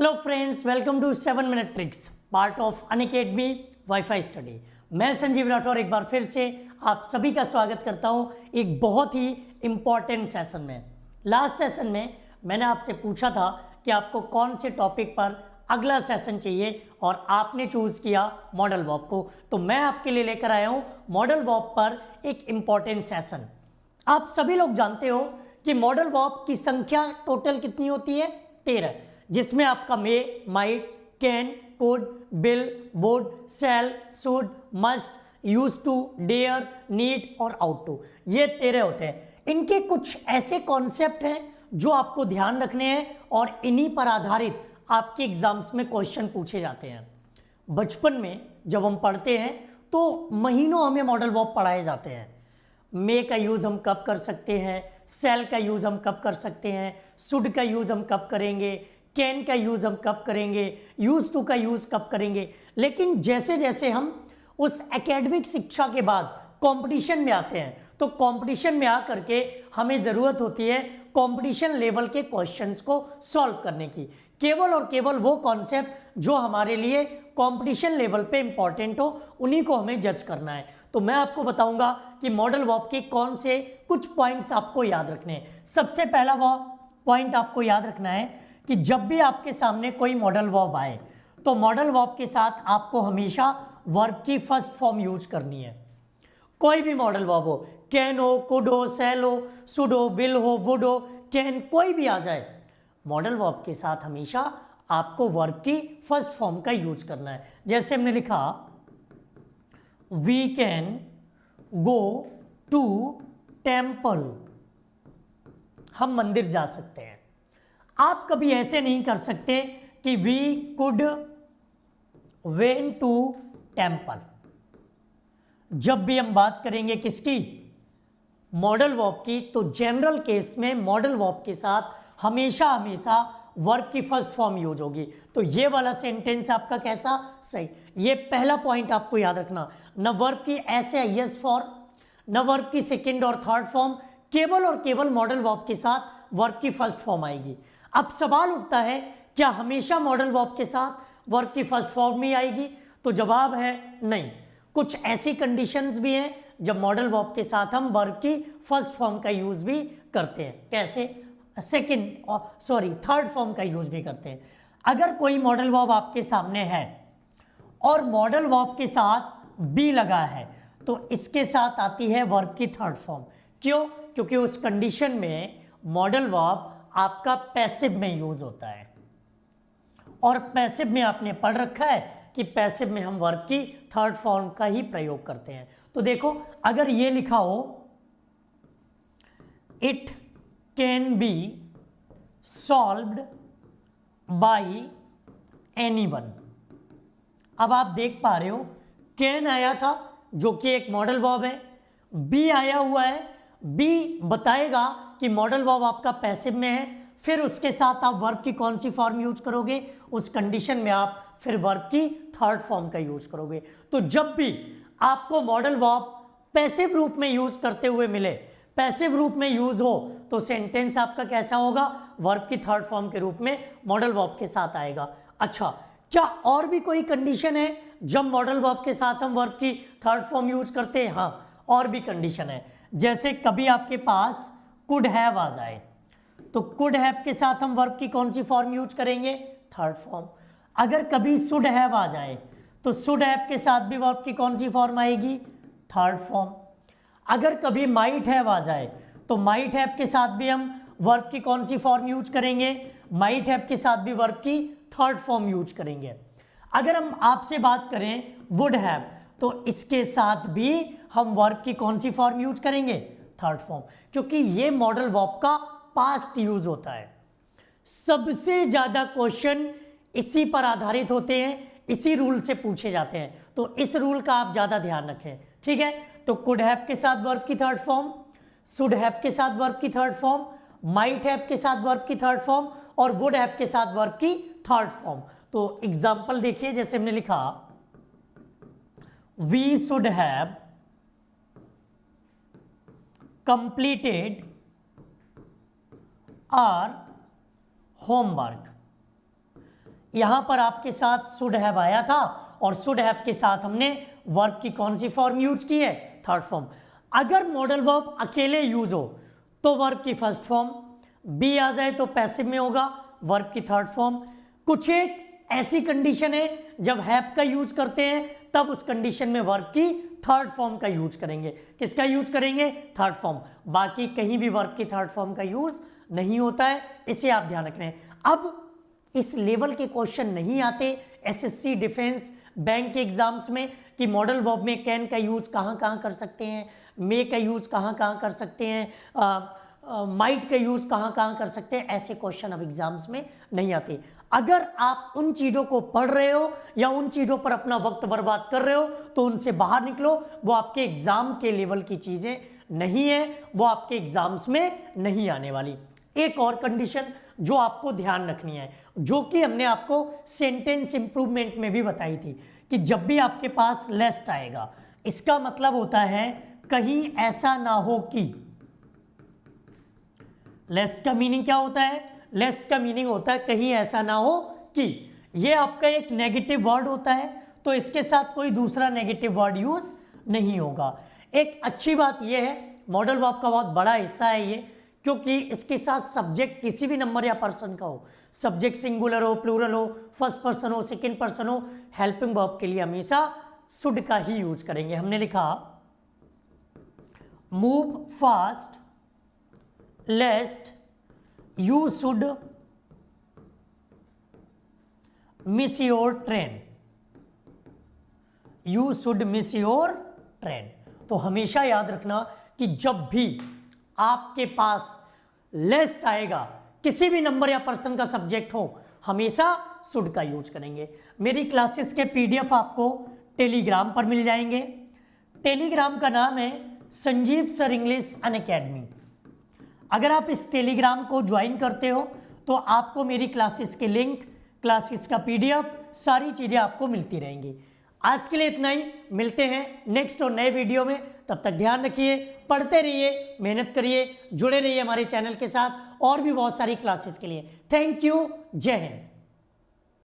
Hello friends, welcome to 7 minute tricks, part of Unacademy WiFi study. मैं संजीव राठौर एक बार फिर से आप सभी का स्वागत करता हूं एक बहुत ही इम्पॉर्टेंट सेशन में। लास्ट सेशन में मैंने आपसे पूछा था कि आपको कौन से टॉपिक पर अगला सेशन चाहिए और आपने चूज़ किया मॉडल वर्ब को। तो मैं आपके लिए लेकर आया हूं मॉडल वर्ब पर एक इम्पॉर्टेंट सेशन। आप सभी लोग जानते हो कि मॉडल वर्ब की संख्या टोटल कितनी होती है? 13, जिसमें आपका may, might, can, could, will, would, shall, should, must, use to, dare, need और आउट टू, ये 13 होते हैं। इनके कुछ ऐसे कॉन्सेप्ट हैं जो आपको ध्यान रखने हैं और इन्हीं पर आधारित आपके एग्जाम्स में क्वेश्चन पूछे जाते हैं। बचपन में जब हम पढ़ते हैं तो महीनों हमें मॉडल वर्ब पढ़ाए जाते हैं। मे का यूज़ हम कब कर सकते हैं, सेल का यूज़ हम कब कर सकते हैं, शुड का यूज़ हम कब करेंगे, कैन का यूज़ हम कब करेंगे, यूज टू का यूज़ कब करेंगे। लेकिन जैसे जैसे हम उस एकेडमिक शिक्षा के बाद कंपटीशन में आते हैं तो कंपटीशन में आकर के हमें ज़रूरत होती है कंपटीशन लेवल के क्वेश्चंस को सॉल्व करने की। केवल और केवल वो कॉन्सेप्ट जो हमारे लिए कंपटीशन लेवल पे इंपॉर्टेंट हो उन्हीं को हमें जज करना है। तो मैं आपको बताऊंगा कि मॉडल वर्ब के कौन से कुछ पॉइंट्स आपको याद रखने हैं। सबसे पहला वो पॉइंट आपको याद रखना है कि जब भी आपके सामने कोई मॉडल वर्ब आए तो मॉडल वर्ब के साथ आपको हमेशा वर्ब की फर्स्ट फॉर्म यूज करनी है। कोई भी मॉडल वर्ब हो, कैन हो, कुड हो, शैल हो, शुड हो, विल हो, वुड हो, कैन, कोई भी आ जाए, मॉडल वर्ब के साथ हमेशा आपको वर्ब की फर्स्ट फॉर्म का यूज करना है। जैसे हमने लिखा we can go to temple, हम मंदिर जा सकते हैं। आप कभी ऐसे नहीं कर सकते कि we could went to temple. जब भी हम बात करेंगे किसकी, मॉडल वर्ब की, तो जनरल केस में मॉडल वर्ब के साथ हमेशा हमेशा वर्ब की फर्स्ट फॉर्म यूज होगी। तो ये वाला सेंटेंस आपका कैसा सही, ये पहला पॉइंट आपको याद रखना। न वर्ब की ऐसे यस फॉर्म, न वर्ब की सेकंड और थर्ड फॉर्म, केवल और केवल मॉडल वर्ब के साथ वर्ब की फर्स्ट फॉर्म आएगी। अब सवाल उठता है क्या हमेशा मॉडल वर्ब के साथ वर्ब की फर्स्ट फॉर्म ही आएगी? तो जवाब है नहीं। कुछ ऐसी कंडीशंस भी हैं जब मॉडल वर्ब के साथ हम वर्ब की फर्स्ट फॉर्म का यूज भी करते हैं। कैसे? थर्ड फॉर्म का यूज भी करते हैं। अगर कोई मॉडल वर्ब आपके सामने है और मॉडल वर्ब के साथ बी लगा है तो इसके साथ आती है वर्ब की थर्ड फॉर्म। क्यों? क्योंकि उस कंडीशन में मॉडल वर्ब आपका पैसिव में यूज होता है और पैसिव में आपने पढ़ रखा है कि पैसिव में हम वर्ब की थर्ड फॉर्म का ही प्रयोग करते हैं। तो देखो, अगर ये लिखा हो it can be solved bye anyone, अब आप देख पा रहे हो कैन आया था जो कि एक मॉडल वर्ब है, बी आया हुआ है, बी बताएगा कि मॉडल वर्ब आपका पैसिव में है, फिर उसके साथ आप वर्ब की कौन सी फॉर्म यूज करोगे, उस कंडीशन में आप फिर वर्ब की थर्ड फॉर्म का यूज करोगे। तो जब भी आपको मॉडल वर्ब पैसिव रूप में यूज करते हुए मिले, पैसिव रूप में यूज हो, तो सेंटेंस आपका कैसा होगा? वर्ब की थर्ड फॉर्म के रूप में मॉडल वर्ब के साथ आएगा। अच्छा, क्या और भी कोई कंडीशन है जब मॉडल वर्ब के साथ हम वर्ब की थर्ड फॉर्म यूज करते हैं? हाँ, और भी कंडीशन है। जैसे कभी आपके पास कुड हैव आ जाए तो कुड हैव के साथ हम वर्ब की कौन सी फॉर्म यूज करेंगे? Third form. अगर कभी शुड हैव आ जाए तो शुड हैव के साथ भी वर्ब की कौन सी फॉर्म आएगी? Third form. अगर कभी माइट हैव आ जाए तो माइट हैव के साथ भी हम वर्ब की कौन सी फॉर्म यूज करेंगे? माइट हैव के साथ भी वर्ब की थर्ड फॉर्म यूज करेंगे। अगर हम आपसे बात करें वुड हैव तो इसके साथ भी हम वर्ब की कौन सी फॉर्म यूज करेंगे? थर्ड फॉर्म, क्योंकि ये मॉडल वर्ब का पास्ट यूज होता है। सबसे ज्यादा क्वेश्चन इसी पर आधारित होते हैं, इसी रूल से पूछे जाते हैं, तो इस रूल का आप ज्यादा ध्यान रखें। ठीक है, तो कुड हैव के साथ वर्ब की थर्ड फॉर्म, शुड हैव के साथ वर्ब की थर्ड फॉर्म, माइट हैव के साथ वर्ब की थर्ड फॉर्म और वुड हैव के साथ वर्ब की थर्ड फॉर्म। तो एग्जांपल देखिए, जैसे हमने लिखा we should have completed our homework, यहां पर आपके साथ शुड हैव आया था और शुड हैव के साथ हमने वर्ब की कौन सी फॉर्म यूज की है, थर्ड फॉर्म। अगर मॉडल वर्ब अकेले यूज हो तो वर्ब की फर्स्ट फॉर्म, बी आ जाए तो पैसिव में होगा वर्ब की थर्ड फॉर्म। कुछ एक ऐसी कंडीशन है जब हैव का यूज करते हैं तब उस कंडीशन में वर्ब की थर्ड फॉर्म का यूज करेंगे। किसका यूज करेंगे, थर्ड फॉर्म। बाकी कहीं भी वर्ब की थर्ड फॉर्म का यूज नहीं होता है, इसे आप ध्यान रखें। अब इस लेवल के क्वेश्चन नहीं आते एसएससी डिफेंस बैंक के एग्जाम्स में कि मॉडल वर्ब में कैन का यूज कहाँ कहाँ कर सकते हैं, मे का यूज कहाँ कहाँ कर सकते हैं, माइट का यूज कहाँ कहाँ कर सकते हैं। ऐसे क्वेश्चन अब एग्जाम्स में नहीं आते। अगर आप उन चीजों को पढ़ रहे हो या उन चीजों पर अपना वक्त बर्बाद कर रहे हो तो उनसे बाहर निकलो। वो आपके एग्जाम के लेवल की चीजें नहीं है, वो आपके एग्जाम्स में नहीं आने वाली। एक और कंडीशन जो आपको ध्यान रखनी है, जो कि हमने आपको सेंटेंस इंप्रूवमेंट में भी बताई थी, कि जब भी आपके पास लेस्ट आएगा इसका मतलब होता है कहीं ऐसा ना हो कि। लेस्ट का मीनिंग क्या होता है, लेस्ट का मीनिंग होता है कहीं ऐसा ना हो कि। ये आपका एक नेगेटिव वर्ड होता है तो इसके साथ कोई दूसरा नेगेटिव वर्ड यूज नहीं होगा। एक अच्छी बात यह है, मॉडल वर्ब का बहुत बड़ा हिस्सा है ये, क्योंकि इसके साथ सब्जेक्ट किसी भी नंबर या पर्सन का हो, सब्जेक्ट सिंगुलर हो, प्लूरल हो, फर्स्ट पर्सन हो, सेकंड पर्सन हो, हेल्पिंग वर्ब के लिए हमेशा शुड का ही यूज करेंगे। हमने लिखा move fast लेस्ट you should miss your train, you should miss your train. तो हमेशा याद रखना कि जब भी आपके पास लेस्ट आएगा, किसी भी नंबर या पर्सन का सब्जेक्ट हो, हमेशा शुड का यूज करेंगे। मेरी क्लासेस के पीडीएफ आपको टेलीग्राम पर मिल जाएंगे। टेलीग्राम का नाम है संजीव सर इंग्लिश अनअकैडमी। अगर आप इस टेलीग्राम को ज्वाइन करते हो तो आपको मेरी क्लासेस के लिंक, क्लासेस का पीडीएफ, सारी चीज़ें आपको मिलती रहेंगी। आज के लिए इतना ही, मिलते हैं नेक्स्ट और नए वीडियो में। तब तक ध्यान रखिए, पढ़ते रहिए, मेहनत करिए, जुड़े रहिए हमारे चैनल के साथ और भी बहुत सारी क्लासेस के लिए। थैंक यू, जय हिंद।